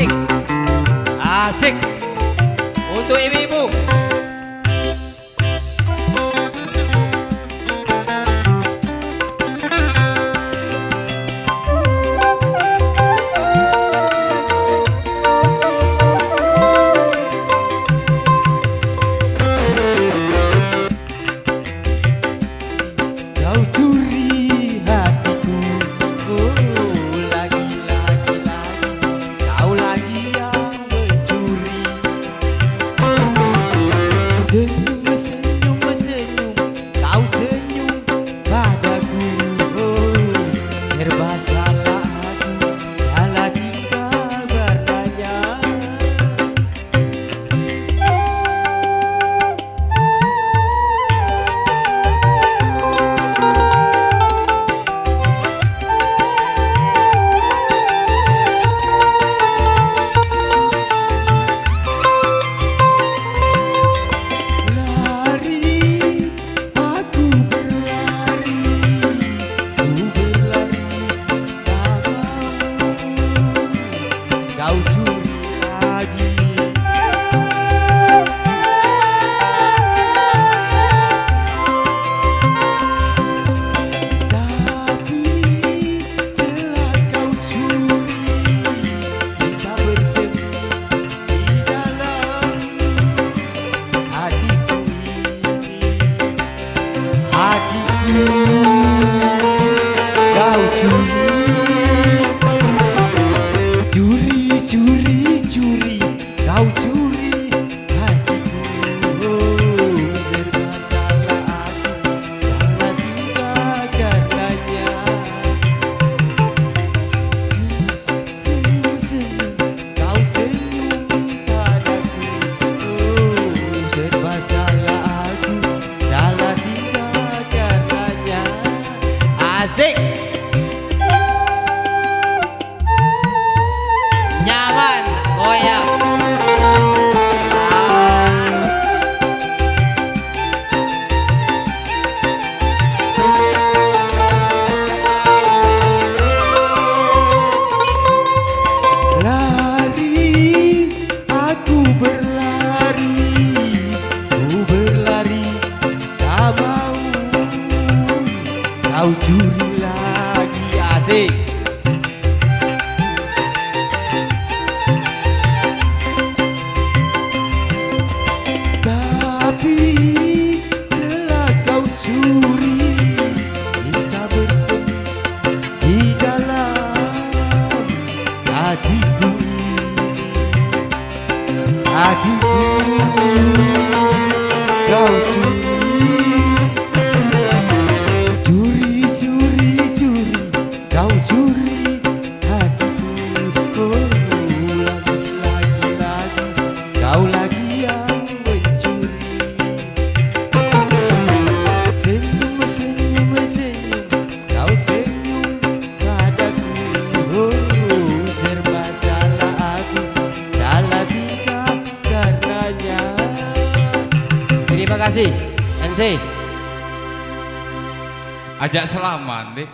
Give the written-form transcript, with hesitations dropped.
asik, asik untuk ibu-ibu. Asik, nyaman, goyang. Lari, aku berlari, ku berlari, tak mau kau curi lagi. Asik. Tapi telah kau curi, kita bersemi di dalam hatiku ini. Hatiku kau curi. Kau curi hatiku, lagi, kau lagi yang mencuri. Senyum, senyum, senyum, kau senyum padaku. Serba salah aku, salah tingkah karenanya. Terima kasih, MC. Ajak selamat, Dek.